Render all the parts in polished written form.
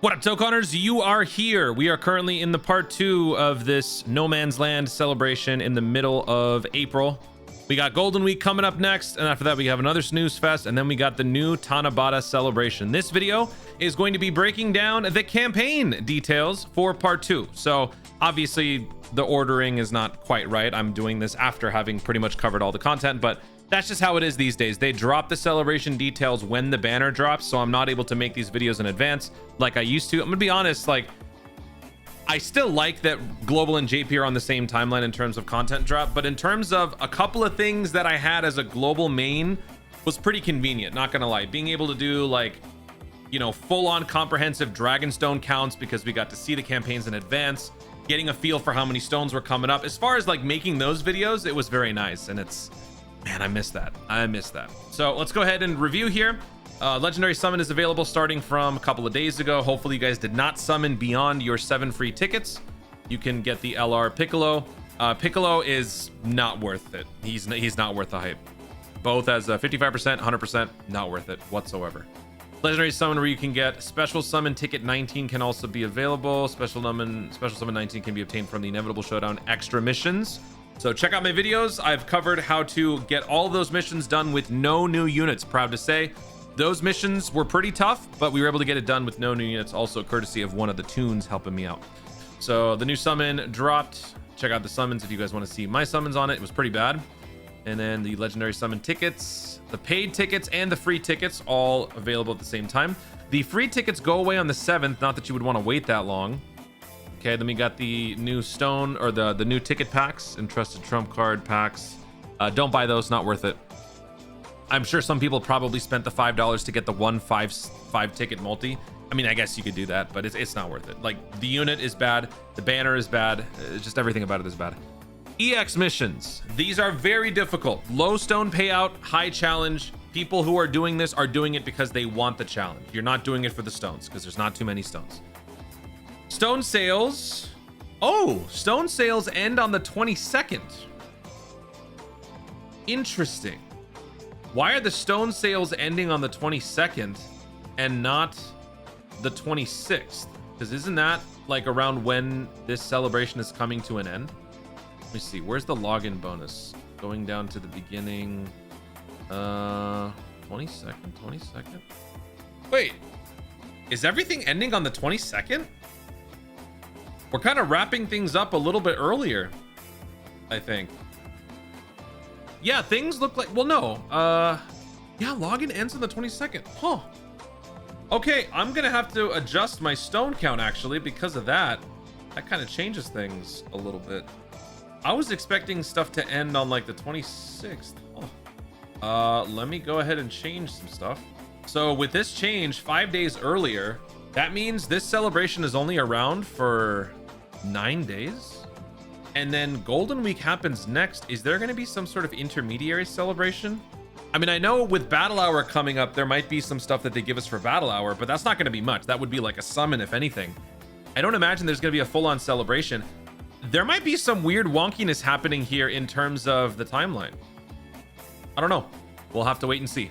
What up, Dokkaners? You are here. We are currently in the part 2 of this No Man's Land celebration in the middle of April. We got Golden Week coming up next, and after that we have another Snooze Fest, and then we got the new Tanabata celebration. This video is going to be breaking down the campaign details for part 2. So obviously the ordering is not quite right. I'm doing this after having pretty much covered all the content, but that's just how it is these days. They drop the celebration details when the banner drops, so I'm not able to make these videos in advance like I used to. I'm gonna be honest, like, I still like that Global and JP are on the same timeline in terms of content drop, but in terms of a couple of things that I had as a global main was pretty convenient, not gonna lie. Being able to do, like, you know, full-on comprehensive Dragonstone counts because we got to see the campaigns in advance, getting a feel for how many stones were coming up. As far as like making those videos, it was very nice, and it's, man, I miss that. I miss that. So let's go ahead and review here. Legendary Summon is available starting from a couple of days ago. Hopefully you guys did not summon beyond your 7 free tickets. You can get the LR Piccolo. Piccolo is not worth it. He's not worth the hype. Both as a 55%, 100%, not worth it whatsoever. Legendary Summon where you can get Special Summon Ticket 19 can also be available. Special Summon 19 can be obtained from the Inevitable Showdown extra missions. So check out my videos. I've covered how to get all those missions done with no new units. Proud to say those missions were pretty tough, but we were able to get it done with no new units, also courtesy of one of the tunes helping me out. So the new summon dropped. Check out the summons if you guys want to see my summons on it. It was pretty bad. And then the legendary summon tickets, the paid tickets and the free tickets, all available at the same time. The free tickets go away on the 7th. Not that you would want to wait that long. Okay, then we got the new stone, or the new ticket packs, entrusted trump card packs. Don't buy those, not worth it. I'm sure some people probably spent the $5 to get the 5 ticket multi. I mean, I guess you could do that, but it's not worth it. Like, the unit is bad, the banner is bad, just everything about it is bad. EX missions, these are very difficult. Low stone payout, high challenge. People who are doing this are doing it because they want the challenge. You're not doing it for the stones, because there's not too many stones. Stone sales. Oh, stone sales end on the 22nd. Interesting. Why are the stone sales ending on the 22nd and not the 26th? Because isn't that like around when this celebration is coming to an end? Let me see. Where's the login bonus? Going down to the beginning. 22nd. Wait, is everything ending on the 22nd? We're kind of wrapping things up a little bit earlier, I think. Yeah, things look like, well, no. Yeah, login ends on the 22nd. Huh. Okay, I'm gonna have to adjust my stone count actually because of that. That kind of changes things a little bit. I was expecting stuff to end on like the 26th. Oh. Let me go ahead and change some stuff. So with this change 5 days earlier, that means this celebration is only around for 9 days. And then Golden Week happens next. Is there going to be some sort of intermediary celebration? I mean, I know with Battle Hour coming up, there might be some stuff that they give us for Battle Hour, but that's not going to be much. That would be like a summon, if anything. I don't imagine there's going to be a full-on celebration. There might be some weird wonkiness happening here in terms of the timeline. I don't know. We'll have to wait and see.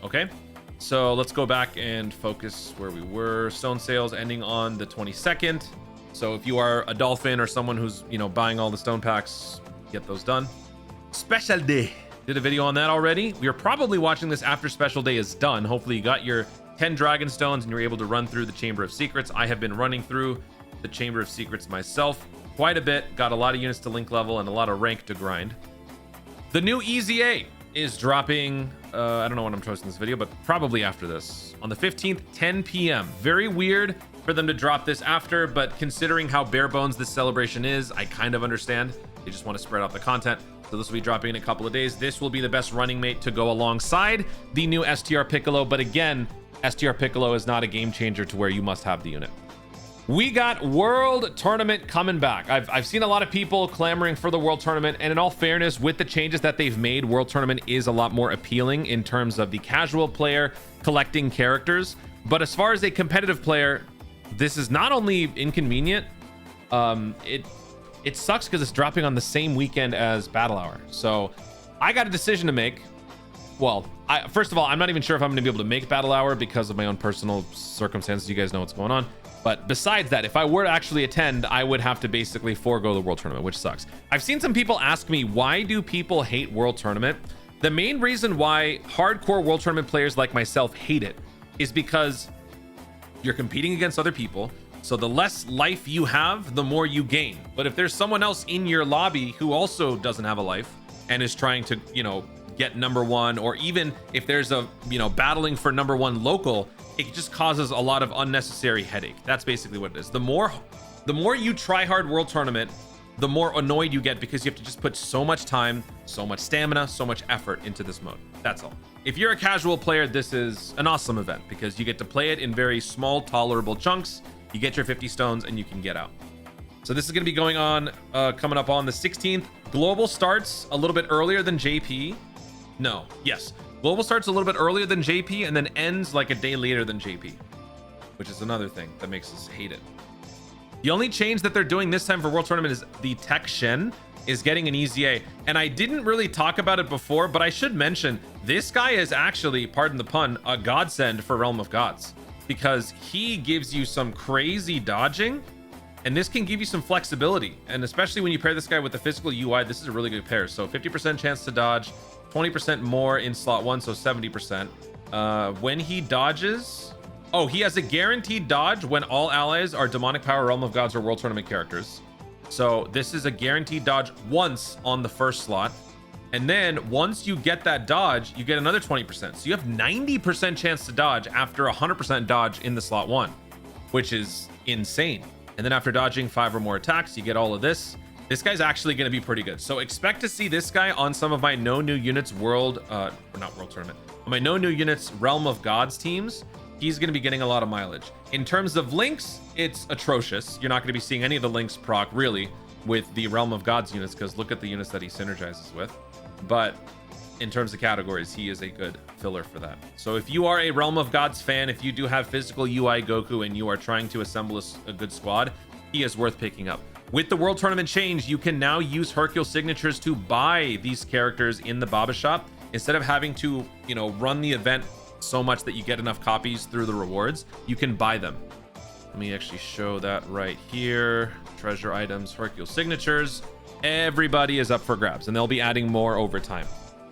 Okay? So let's go back and focus where we were. Stone sales ending on the 22nd. So if you are a dolphin or someone who's, you know, buying all the stone packs, get those done. Special Day. Did a video on that already. We are probably watching this after Special Day is done. Hopefully you got your 10 dragon stones and you're able to run through the Chamber of Secrets. I have been running through the Chamber of Secrets myself quite a bit. Got a lot of units to link level and a lot of rank to grind. The new EZA is dropping, I don't know when I'm posting this video, but probably after this. On the 15th, 10 p.m. Very weird for them to drop this after, but considering how bare bones this celebration is, I kind of understand. They just want to spread out the content. So this will be dropping in a couple of days. This will be the best running mate to go alongside the new STR Piccolo. But again, STR Piccolo is not a game changer to where you must have the unit. We got World Tournament coming back. I've seen a lot of people clamoring for the World Tournament, and in all fairness, with the changes that they've made, World Tournament is a lot more appealing in terms of the casual player collecting characters. But as far as a competitive player, this is not only inconvenient, it sucks because it's dropping on the same weekend as Battle Hour. So I got a decision to make. well, first of all, I'm not even sure if I'm going to be able to make Battle Hour because of my own personal circumstances. You guys know what's going on. But besides that, if I were to actually attend, I would have to basically forego the World Tournament, which sucks. I've seen some people ask me, why do people hate World Tournament? The main reason why hardcore World Tournament players like myself hate it is because you're competing against other people. So the less life you have, the more you gain. But if there's someone else in your lobby who also doesn't have a life and is trying to, you know, get #1, or even if there's a, you know, battling for #1 local, it just causes a lot of unnecessary headache. That's basically what it is. The more you try hard World Tournament, the more annoyed you get because you have to just put so much time, so much stamina, so much effort into this mode. That's all. If you're a casual player, this is an awesome event because you get to play it in very small, tolerable chunks. You get your 50 stones and you can get out. So this is going to be going on, coming up on the 16th. Global starts a little bit earlier than JP. No, yes. Global starts a little bit earlier than JP and then ends like a day later than JP, which is another thing that makes us hate it. The only change that they're doing this time for World Tournament is the Tech Shen is getting an EZA. And I didn't really talk about it before, but I should mention this guy is actually, pardon the pun, a godsend for Realm of Gods, because he gives you some crazy dodging, and this can give you some flexibility. And especially when you pair this guy with the physical UI, this is a really good pair. So 50% chance to dodge, 20% more in slot 1, so 70%. When he dodges, oh, he has a guaranteed dodge when all allies are Demonic Power, Realm of Gods, or World Tournament characters. So this is a guaranteed dodge once on the first slot. And then once you get that dodge, you get another 20%. So you have 90% chance to dodge after 100% dodge in the slot 1, which is insane. And then after dodging 5 or more attacks, you get all of this. This guy's actually going to be pretty good. So expect to see this guy on some of my no new units not World Tournament, on my no new units Realm of Gods teams. He's going to be getting a lot of mileage. In terms of links, it's atrocious. You're not going to be seeing any of the links proc really with the Realm of Gods units, because look at the units that he synergizes with. But in terms of categories, he is a good filler for that. So if you are a Realm of Gods fan, if you do have physical UI Goku and you are trying to assemble a good squad, he is worth picking up. With the World Tournament change, you can now use Hercule signatures to buy these characters in the Baba shop instead of having to, you know, run the event so much that you get enough copies through the rewards. You can buy them. Let me actually show that right here. Treasure items, Hercule signatures. Everybody is up for grabs, and they'll be adding more over time.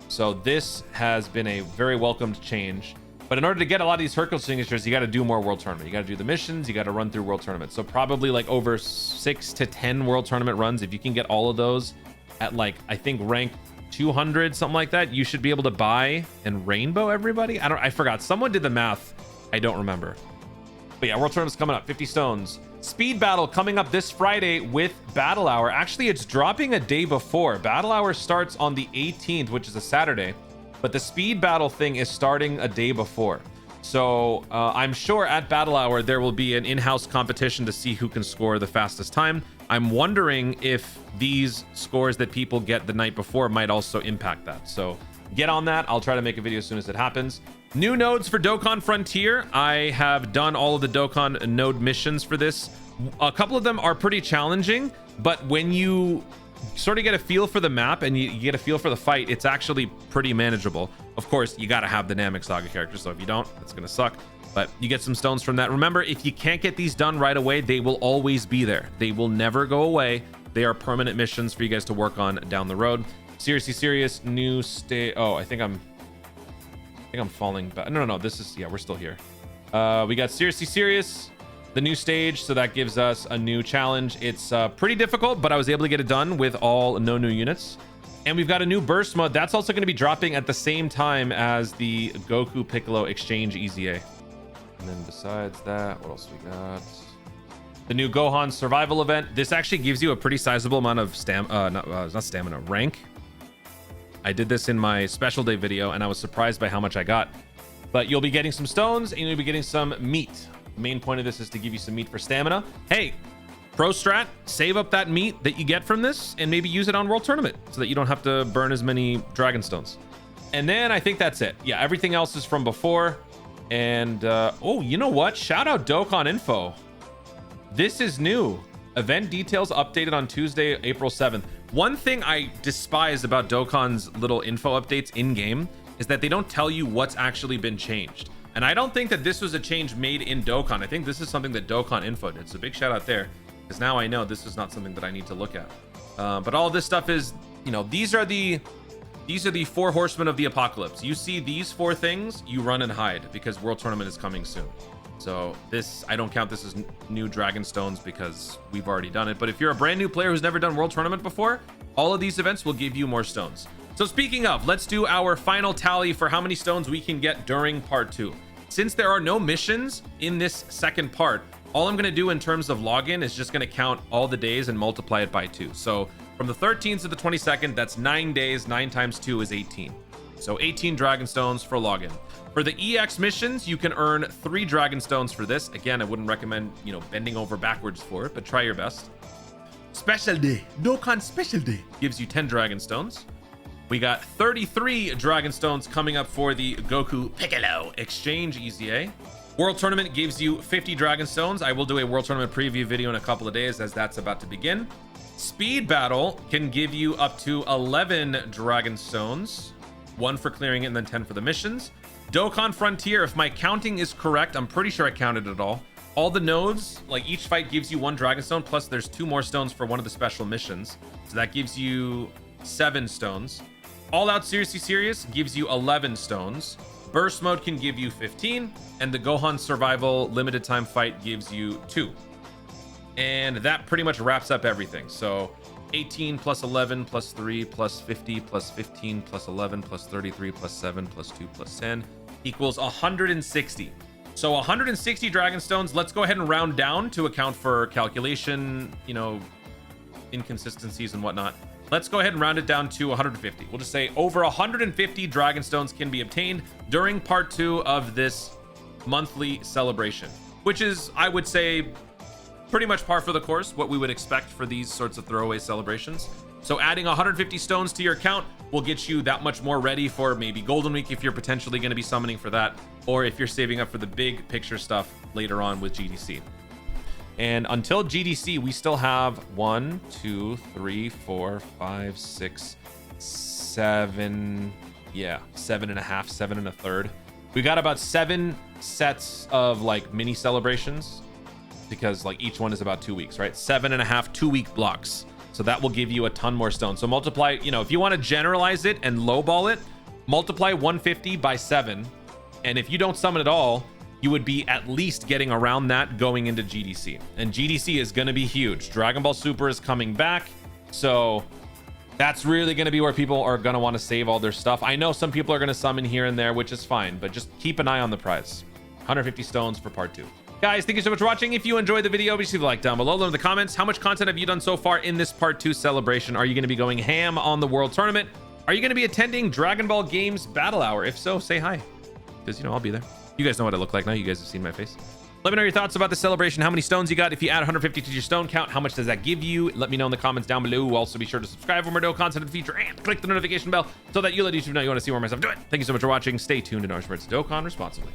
So this has been a very welcomed change. But in order to get a lot of these Hercule signatures, you got to do more World Tournament. You got to do the missions. You got to run through World Tournament. So probably like over 6 to 10 World Tournament runs. If you can get all of those at like, I think rank 200, something like that, you should be able to buy and rainbow everybody. I forgot. Someone did the math. I don't remember. But yeah, World Tournament's coming up. 50 stones. Speed Battle coming up this Friday with Battle Hour. Actually, it's dropping a day before. Battle Hour starts on the 18th, which is a Saturday. But the Speed Battle thing is starting a day before. So I'm sure at Battle Hour, there will be an in-house competition to see who can score the fastest time. I'm wondering if these scores that people get the night before might also impact that. So get on that. I'll try to make a video as soon as it happens. New nodes for Dokkan Frontier. I have done all of the Dokkan node missions for this. A couple of them are pretty challenging, but when you sort of get a feel for the map and you get a feel for the fight, it's actually pretty manageable. Of course, you got to have the Namek Saga character, so if you don't, it's going to suck. But you get some stones from that. Remember, if you can't get these done right away, they will always be there. They will never go away. They are permanent missions for you guys to work on down the road. Seriously serious new state. Oh, I think I'm falling back. No, this is, yeah, we're still here. We got Seriously Serious, the new stage, so that gives us a new challenge. It's pretty difficult, but I was able to get it done with all no new units. And we've got a new burst mode that's also going to be dropping at the same time as the Goku Piccolo exchange EZA. And then besides that, what else we got? The new Gohan survival event. This actually gives you a pretty sizable amount of rank. I did this in my special day video and I was surprised by how much I got. But you'll be getting some stones and you'll be getting some meat. The main point of this is to give you some meat for stamina. Hey, pro strat, save up that meat that you get from this and maybe use it on World Tournament so that you don't have to burn as many dragon stones. And then I think that's it. Yeah, everything else is from before. And oh, you know what? Shout out Dokkan Info. This is new. Event details updated on Tuesday, April 7th. One thing I despise about Dokkan's little info updates in game is that they don't tell you what's actually been changed. And I don't think that this was a change made in Dokkan. I think this is something that Dokkan Info did. So big shout out there, because now I know this is not something that I need to look at. But all this stuff is, you know, these are the 4 horsemen of the apocalypse. You see these 4 things, you run and hide, because World Tournament is coming soon. So this, I don't count this as new Dragon Stones because we've already done it. But if you're a brand new player who's never done World Tournament before, all of these events will give you more stones. So speaking of, let's do our final tally for how many stones we can get during part 2. Since there are no missions in this second part, all I'm going to do in terms of login is just going to count all the days and multiply it by 2. So from the 13th to the 22nd, that's 9 days. 9 times 2 is 18. So 18 Dragon Stones for login. For the EX missions, you can earn 3 Dragon Stones for this. Again, I wouldn't recommend, you know, bending over backwards for it, but try your best. Special Day, Dokkan Special Day gives you 10 Dragon Stones. We got 33 Dragon Stones coming up for the Goku Piccolo Exchange EZA. World Tournament gives you 50 Dragon Stones. I will do a World Tournament preview video in a couple of days as that's about to begin. Speed Battle can give you up to 11 Dragon Stones. 1 for clearing it and then 10 for the missions. Dokkan Frontier, if my counting is correct, I'm pretty sure I counted it all. All the nodes, like each fight gives you 1 Dragon Stone, plus there's 2 more stones for one of the special missions. So that gives you 7 stones. All Out Seriously Serious gives you 11 stones. Burst Mode can give you 15. And the Gohan Survival Limited Time Fight gives you 2. And that pretty much wraps up everything. So 18 plus 11 plus 3 plus 50 plus 15 plus 11 plus 33 plus 7 plus 2 plus 10 equals 160. So 160 Dragon Stones. Let's go ahead and round down to account for calculation, you know, inconsistencies and whatnot. Let's go ahead and round it down to 150. We'll just say over 150 Dragon Stones can be obtained during part 2 of this monthly celebration, which is, I would say, pretty much par for the course, what we would expect for these sorts of throwaway celebrations. So adding 150 stones to your account will get you that much more ready for maybe Golden Week if you're potentially going to be summoning for that, or if you're saving up for the big picture stuff later on with GDC. And until GDC, we still have 1, 2, 3, 4, 5, 6, 7. Yeah, 7.5, 7 1/3. We got about 7 sets of like mini celebrations, because like each one is about 2 weeks, right? 7.5 2-week blocks. So that will give you a ton more stones. So multiply, you know, if you want to generalize it and lowball it, multiply 150 by 7. And if you don't summon at all, you would be at least getting around that going into GDC. And GDC is going to be huge. Dragon Ball Super is coming back. So that's really going to be where people are going to want to save all their stuff. I know some people are going to summon here and there, which is fine, but just keep an eye on the prize. 150 stones for part 2. Guys, thank you so much for watching. If you enjoyed the video, be sure to like down below. Let me know in the comments, how much content have you done so far in this part 2 celebration? Are you going to be going ham on the World Tournament? Are you going to be attending Dragon Ball Games Battle Hour? If so, say hi, because, you know, I'll be there. You guys know what I look like now. You guys have seen my face. Let me know your thoughts about the celebration. How many stones you got? If you add 150 to your stone count, how much does that give you? Let me know in the comments down below. Also, be sure to subscribe for more Dokkan content in the future and click the notification bell so that you let YouTube know you want to see more of my stuff. Do it. Thank you so much for watching. Stay tuned and always remember to Dokkan responsibly.